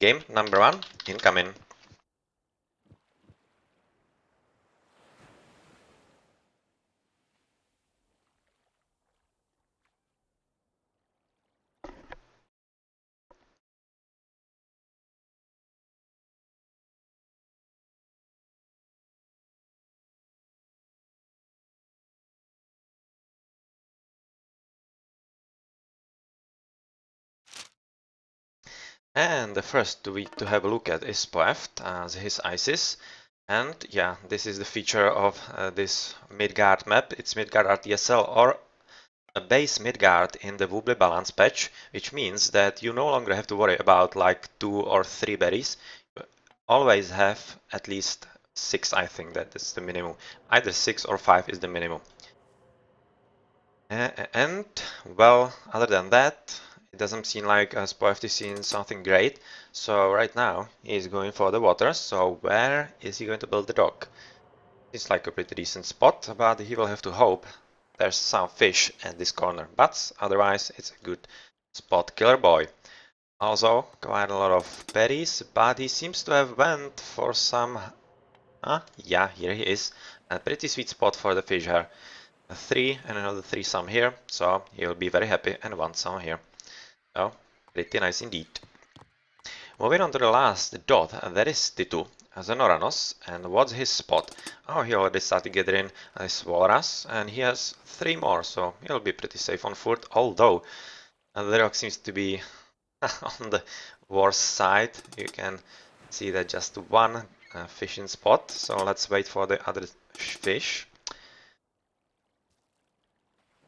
Game number 1 incoming. And the first to have a look at is Poeft as his ISIS. And yeah, this is the feature of this Midgard map. It's Midgard RTSL, or a base Midgard in the Wobbly Balance patch, which means that you no longer have to worry about like 2 or 3 berries. You always have at least 6, I think that is the minimum. Either 6 or 5 is the minimum. And well, other than that, it doesn't seem like Spoeft is seeing something great. So right now he's going for the water. So where is he going to build the dock? It's like a pretty decent spot, but he will have to hope there's some fish at this corner. But otherwise, it's a good spot. Killer boy. Also, quite a lot of berries, but he seems to have went for some. Yeah, here he is. A pretty sweet spot for the fish here. A 3 and another 3 some here, so he'll be very happy, and 1 some here. Oh, pretty nice indeed. Moving on to the last dot, and that is Titu as an Oranos. And what's his spot? Oh, he already started gathering his walrus, and he has 3 more, so he'll be pretty safe on foot. Although the rock seems to be on the worse side. You can see that just 1 fishing spot, so let's wait for the other fish.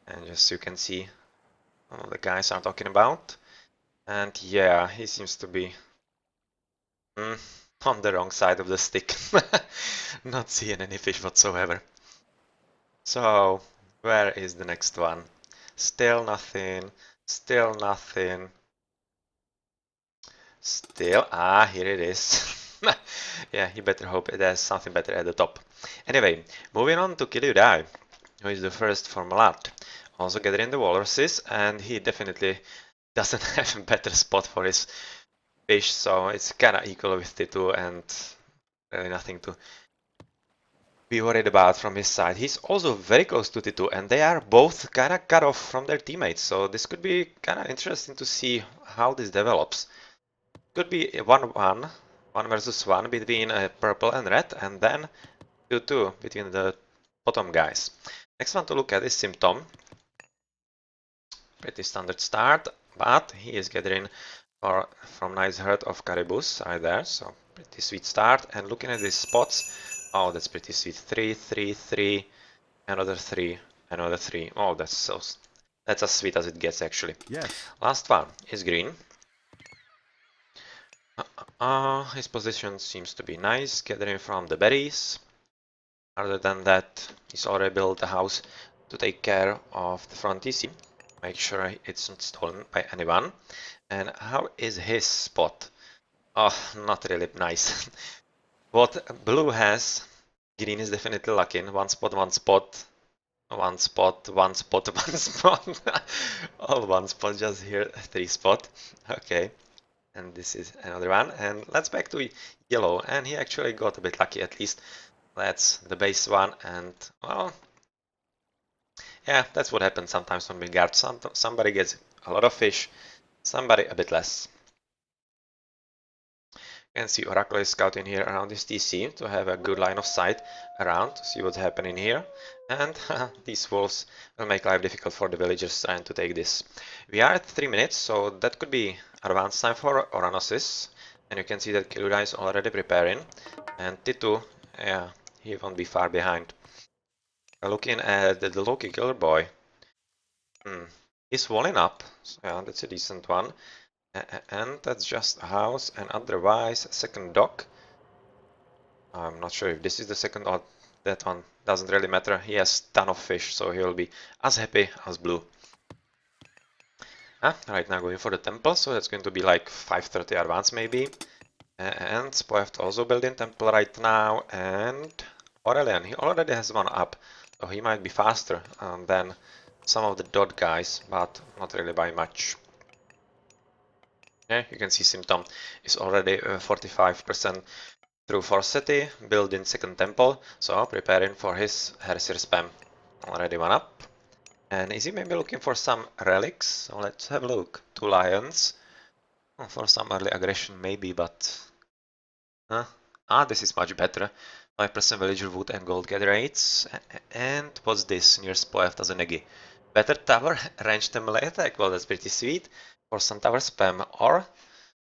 And just so you can see what the guys are talking about. And yeah, he seems to be on the wrong side of the stick. Not seeing any fish whatsoever. So, where is the next one? Still nothing. Still nothing. Still, here it is. Yeah, you better hope there's something better at the top. Anyway, moving on to Kiludai, who is the first for Malat. Also gathering the walruses, and he definitely doesn't have a better spot for his fish, so it's kinda equal with Titu, and really nothing to be worried about from his side. He's also very close to Titu, and they are both kinda cut off from their teammates, so this could be kinda interesting to see how this develops. Could be 1-1, 1 versus 1 between purple and red, and then 2-2 between the bottom guys. Next one to look at is Symptom. Pretty standard start, but he is gathering from nice herd of caribous right there, so pretty sweet start. And looking at these spots, oh, that's pretty sweet. 3, 3, 3, another 3, another 3. Oh, that's as sweet as it gets actually. Yes. Last one is green. His position seems to be nice, gathering from the berries. Other than that, he's already built a house to take care of the front TC. Make sure it's not stolen by anyone. And how is his spot? Oh, not really nice. What blue has, green is definitely lacking. 1 spot, 1 spot, 1 spot, 1 spot, 1 spot. All 1 spot, just here, 3 spot. Okay. And this is another one. And let's back to yellow. And he actually got a bit lucky, at least. That's the base one. And, well, yeah, that's what happens sometimes on Midgard. Somebody gets a lot of fish, somebody a bit less. You can see Oracle is scouting here around this TC to have a good line of sight around to see what's happening here. And these wolves will make life difficult for the villagers trying to take this. We are at 3 minutes, so that could be advance time for Oranosis. And you can see that Kilura is already preparing. And Titu, yeah, he won't be far behind. Looking at the Loki Killer Boy. He's walling up, so yeah, that's a decent one. And that's just a house, and otherwise second dock. I'm not sure if this is the second or that one, doesn't really matter. He has a ton of fish, so he'll be as happy as blue. Right now going for the temple, so that's going to be like 5:30 advance maybe. And Spoeft also building temple right now, and Aurelian, he already has one up, so he might be faster than some of the DoD guys, but not really by much. Yeah, you can see Symptom is already 45% through Force City, building second temple, so preparing for his Herseer spam. Already one up. And is he maybe looking for some relics? So let's have a look. 2 lions. Oh, for some early aggression maybe, but... this is much better. 5% villager wood and gold gather rates. And what's this? Near Spoeft as a Negi. Better tower, ranged and melee attack. Well, that's pretty sweet. For some tower spam or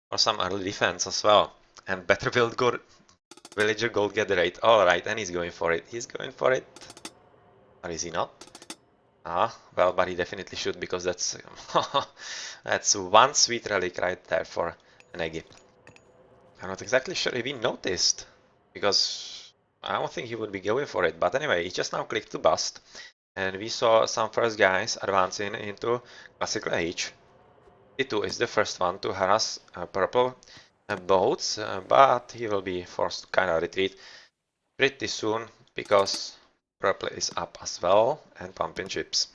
for some early defense as well. And better build villager gold gather rate. Alright, and he's going for it. He's going for it. Or is he not? Well, but he definitely should, because that's that's one sweet relic right there for Negi. I'm not exactly sure if he noticed, because I don't think he would be going for it. But anyway, he just now clicked to bust, and we saw some first guys advancing into Classical Age. T2 is the first one to harass purple boats, but he will be forced to kind of retreat pretty soon, because purple is up as well and pumping chips.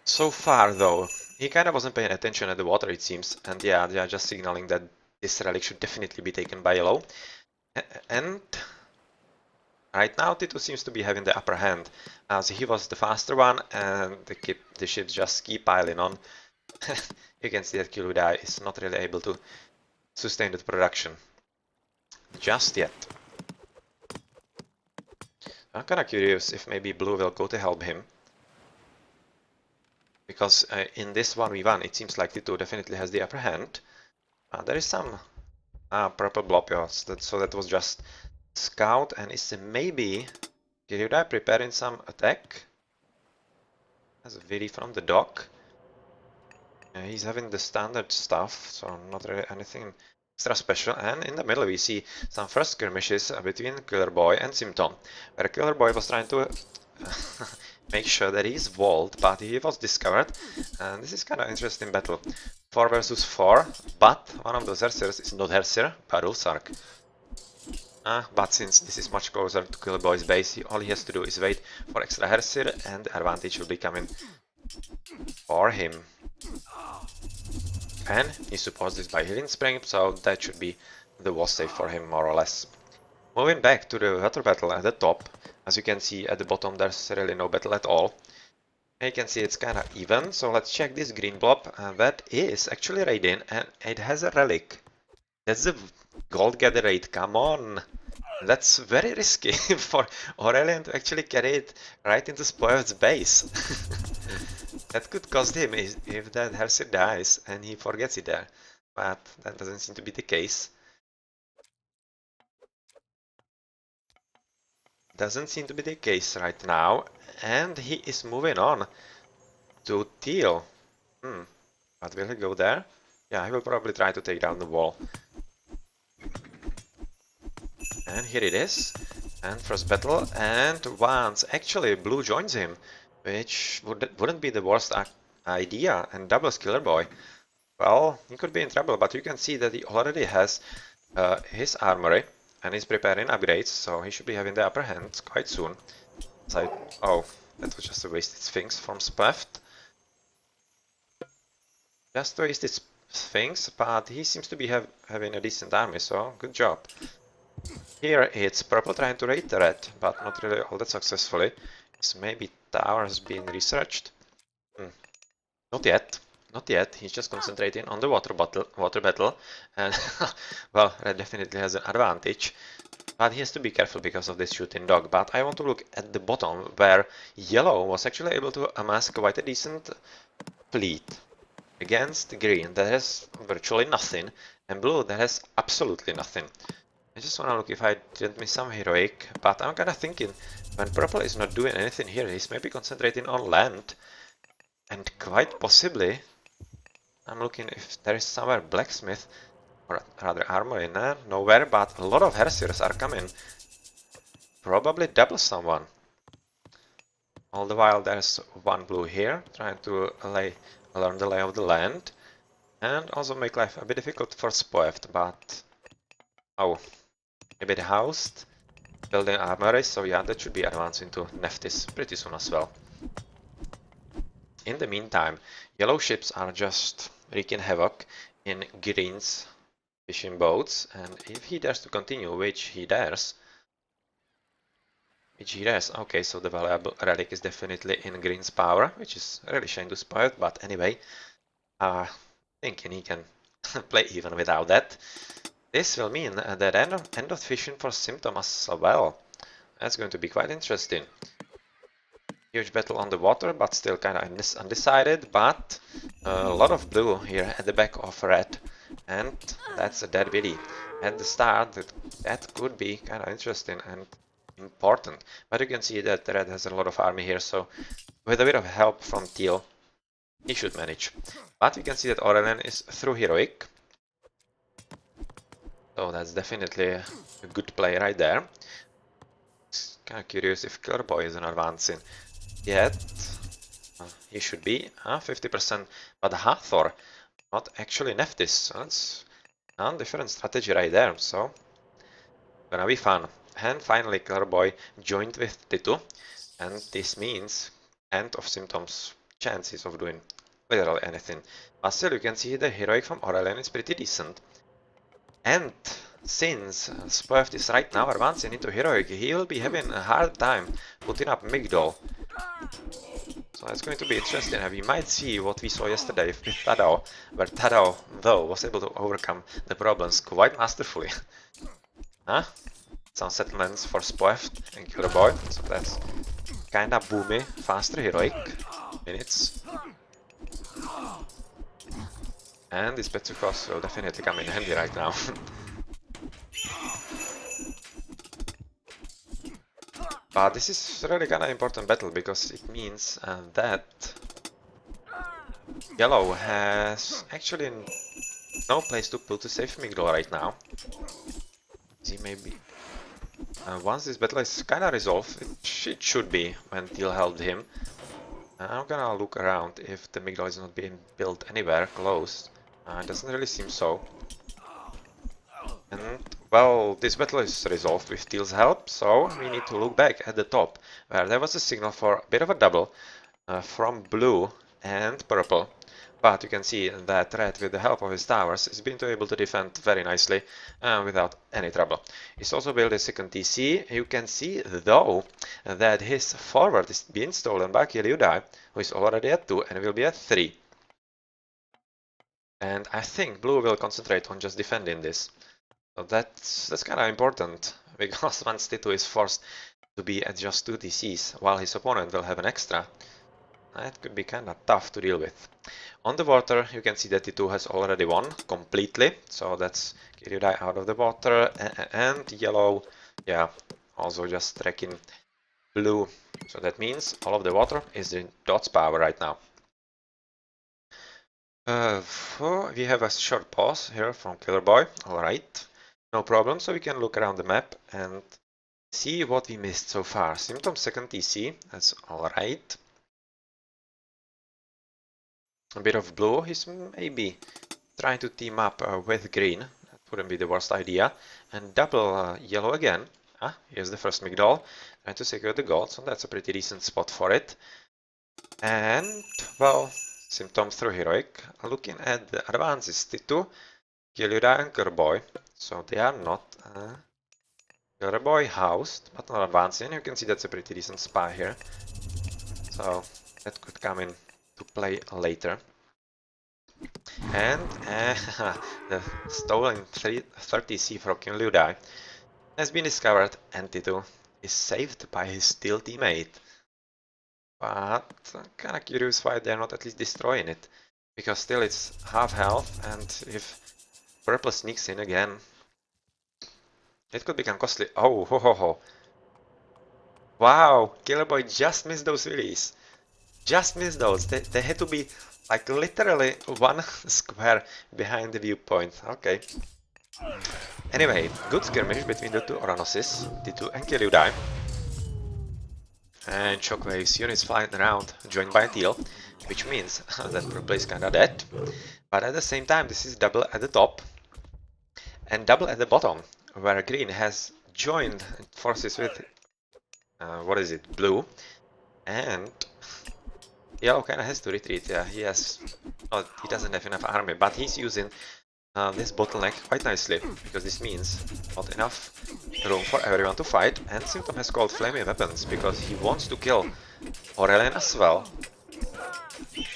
So far, though, he kind of wasn't paying attention at the water, it seems, and yeah, they are just signaling that this relic should definitely be taken by yellow. And right now, T2 seems to be having the upper hand, as he was the faster one, and the ships just keep piling on. You can see that Kiludai is not really able to sustain the production just yet. I'm kind of curious if maybe Blue will go to help him. Because in this 1v1 it seems like T2 definitely has the upper hand. There is some purple blob, so that was just scout, and is maybe Kirudai preparing some attack? Has a VD from the dock. He's having the standard stuff, so not really anything extra special. And in the middle we see some first skirmishes between Killer Boy and Symptom, where Killer Boy was trying to make sure that he's walled, but he was discovered, and this is kind of interesting battle. 4 versus 4, but one of those Herseers is not Herseer, but Ulsark. But since this is much closer to Killer Boy's base, all he has to do is wait for extra Herseer, and the advantage will be coming for him. And he supports this by Healing Spring, so that should be the was save for him, more or less. Moving back to the water battle at the top, as you can see at the bottom there's really no battle at all. And you can see it's kinda even, so let's check this green blob, that is actually raiding, and it has a relic. That's the gold gather raid, come on! That's very risky for Aurelian to actually carry it right into Spoil's base. That could cost him if that Herseer dies and he forgets it there, but that doesn't seem to be the case. Doesn't seem to be the case right now, and he is moving on to Teal. But will he go there? Yeah, he will probably try to take down the wall. And here it is, and first battle, and once actually Blue joins him, which wouldn't be the worst idea, and doubles Killer Boy. Well, he could be in trouble, but you can see that he already has his armory, and he's preparing upgrades, so he should be having the upper hand quite soon. Oh, that was just a wasted Sphinx from Spleft. Just wasted Sphinx, but he seems to be having a decent army, so good job. Here it's purple trying to raid the red, but not really all that successfully. So maybe towers being researched? Not yet. Not yet. He's just concentrating on the water battle, and well, red definitely has an advantage. But he has to be careful because of this shooting dog. But I want to look at the bottom, where yellow was actually able to amass quite a decent fleet against green that has virtually nothing, and blue that has absolutely nothing. I just wanna look if I didn't miss some heroic, but I'm kinda thinking, when purple is not doing anything here, he's maybe concentrating on land, and quite possibly, I'm looking if there is somewhere blacksmith, or rather armor in there, nowhere, but a lot of Herseers are coming. Probably double someone. All the while there's one blue here, trying to learn the lay of the land, and also make life a bit difficult for Spoeft, but... oh. A bit housed, building armory, so yeah, that should be advancing to Nephthys pretty soon as well. In the meantime, yellow ships are just wreaking havoc in Green's fishing boats, and if he dares to continue, which he dares, okay, so the valuable relic is definitely in Green's power, which is really shame to spoil it, but anyway, thinking he can play even without that. This will mean that end of fishing for Symptom as well. That's going to be quite interesting. Huge battle on the water, but still kind of undecided, but a lot of blue here at the back of red, and that's a dead biddy. At the start, that could be kind of interesting and important, but you can see that red has a lot of army here, so with a bit of help from teal, he should manage. But we can see that Aurelian is through heroic, so that's definitely a good play right there. Kind of curious if Killer Boy isn't advancing yet. He should be 50%, but Hathor not actually Neftis, so that's a different strategy right there, so gonna be fun. And finally Killer Boy joined with Titu, and this means end of Symptoms chances of doing literally anything. But still you can see the heroic from Aurelian is pretty decent. And since Spoeft is right now advancing into heroic, he will be having a hard time putting up Migdol. So it's going to be interesting, and we might see what we saw yesterday with Tadao, where Tadao, though, was able to overcome the problems quite masterfully. Huh? Some settlements for Spoeft and Killer Boy, so that's kinda boomy, faster heroic minutes. And this Petsuchos will definitely come in handy right now. But this is really kind of important battle because it means that Yellow has actually no place to put to save Migdol right now. He maybe once this battle is kind of resolved, it should be when Teal helped him. I'm gonna look around if the Migdol is not being built anywhere close. It doesn't really seem so. And, well, this battle is resolved with Teal's help, so we need to look back at the top, where there was a signal for a bit of a double from blue and purple. But you can see that red, with the help of his towers, is being able to defend very nicely without any trouble. He's also built a second TC. You can see, though, that his forward is being stolen by Kiliudai, who is already at 2 and will be at 3. And I think blue will concentrate on just defending this. So that's kind of important, because once Titu is forced to be at just 2 TCs, while his opponent will have an extra, that could be kind of tough to deal with. On the water, you can see that Titu has already won completely, so that's Kiriudai out of the water, and yellow, yeah, also just wrecking blue. So that means all of the water is in DoD's power right now. We have a short pause here from Killer Boy, alright. No problem, so we can look around the map and see what we missed so far. Symptom second TC, that's alright. A bit of blue, he's maybe trying to team up with green, that wouldn't be the worst idea. And double yellow again. Here's the first Migdol, trying to secure the gold, so that's a pretty decent spot for it. And, well, Symptom through heroic. Looking at the advances, Titu, Kiliuda and Kerboy. So they are not Kerboy housed, but not advancing. You can see that's a pretty decent spy here. So that could come in to play later. And the stolen 30C from Kiliuda has been discovered, and Titu is saved by his steel teammate. But I'm kinda curious why they're not at least destroying it. Because still it's half health, and if purple sneaks in again, it could become costly. Oh, ho ho ho. Wow, Killer Boy just missed those release. Just missed those. They had to be like literally one square behind the viewpoint. Okay. Anyway, good skirmish between the two Oranoses, Titu and Kiliudai. And Shockwave's units flying around, joined by Teal, which means that purple is kinda dead. But at the same time, this is double at the top and double at the bottom, where green has joined forces with what is it, blue, and Yellow kinda has to retreat, yeah, oh, he doesn't have enough army, but he's using this bottleneck quite nicely, because this means not enough room for everyone to fight, and Symptom has called flaming weapons, because he wants to kill Aurelian as well.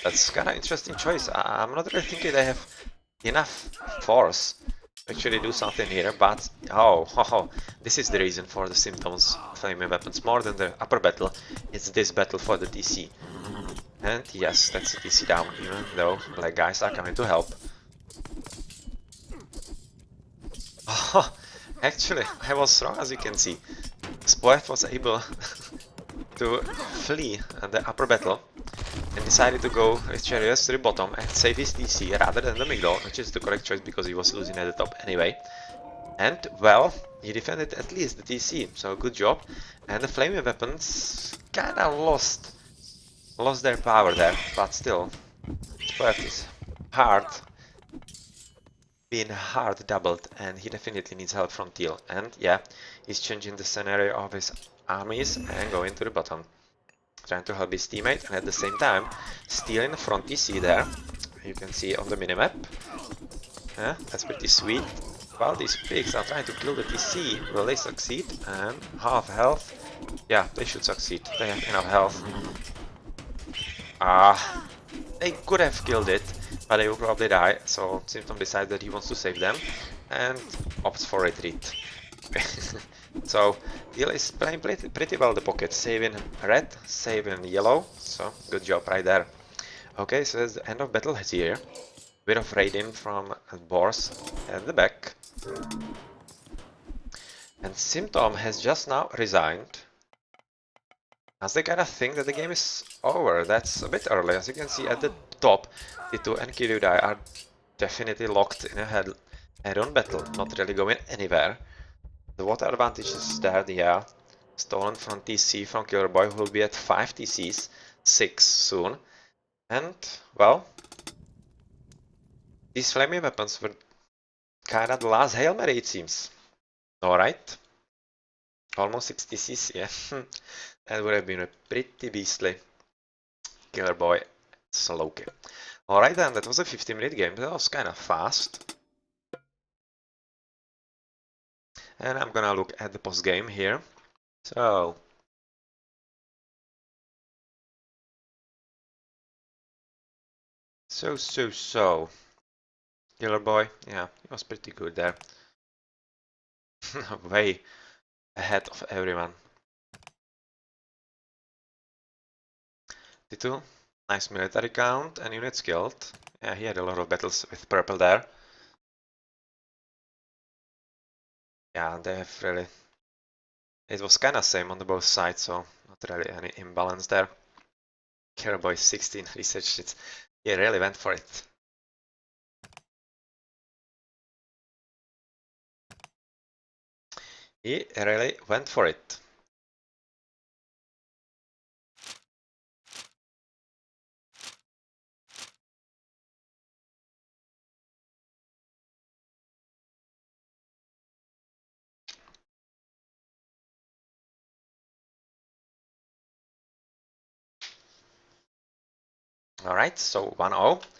That's kinda interesting choice. I'm not really thinking they have enough force to actually do something here, but oh, this is the reason for the Symptoms flaming weapons, more than the upper battle, it's this battle for the TC. And yes, that's a TC down, even though black guys are coming to help. Oh, actually, I was wrong, as you can see. Spoeth was able to flee the upper battle and decided to go with Chariots to the bottom and save his DC rather than the middle, which is the correct choice because he was losing at the top anyway. And, well, he defended at least the TC, so good job. And the flaming weapons kinda lost their power there, but still, Spoeth is hard being hard doubled, and he definitely needs help from Teal. And yeah, he's changing the scenario of his armies and going to the bottom, trying to help his teammate, and at the same time stealing the front TC there. You can see on the minimap. Yeah, that's pretty sweet. While these pigs are trying to kill the TC, will they succeed? And half health. Yeah, they should succeed. They have enough health. They could have killed it, but they will probably die, so Symptom decides that he wants to save them, and opts for retreat. So, Teal is playing pretty well the pocket, saving red, saving yellow, so good job right there. Okay, so that's the end of battle here. Bit of raiding from Boars at the back. And Symptom has just now resigned, as they kind of think that the game is over. That's a bit early. As you can see at the top, T2 and Kirudai are definitely locked in a head-on battle, not really going anywhere. The water advantage is there, yeah. Stolen from TC from Killer Boy, who will be at 5 TCs, 6 soon. And, well, these flaming weapons were kinda the last Hail Mary, it seems. Alright. Almost 6 TCs, yeah. That would have been a pretty beastly Killer Boy solo kill. Alright then, that was a 50-minute game. That was kind of fast. And I'm gonna look at the post game here. So, Killer Boy, yeah, he was pretty good there. Way ahead of everyone. T2, nice military count and units killed. Yeah, he had a lot of battles with purple there. Yeah, they have really... It was kinda same on the both sides, so not really any imbalance there. Killer Boy 16 research hits. He really went for it. He really went for it. Alright, so 1-0.